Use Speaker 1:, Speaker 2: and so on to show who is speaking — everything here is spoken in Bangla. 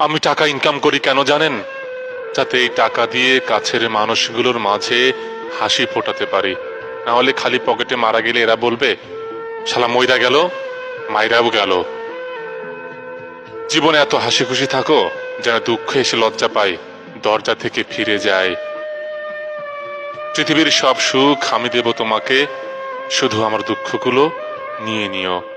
Speaker 1: আমি টাকা ইনকাম করি কেন জানেন? যাতে এই টাকা দিয়ে কাছের মানুষগুলোর মাঝে হাসি ফোটাতে পারি। না হলে খালি পকেটে মারা গেলে এরা বলবে শালা মইরা গেল, মাইরাও গেল। জীবনে এত হাসি খুশি থাকো যেন দুঃখ এসে লজ্জা পায়, দরজা থেকে ফিরে যায়। পৃথিবীর সব সুখ আমি দেব তোমাকে, শুধু আমার দুঃখগুলো নিয়ে নিও।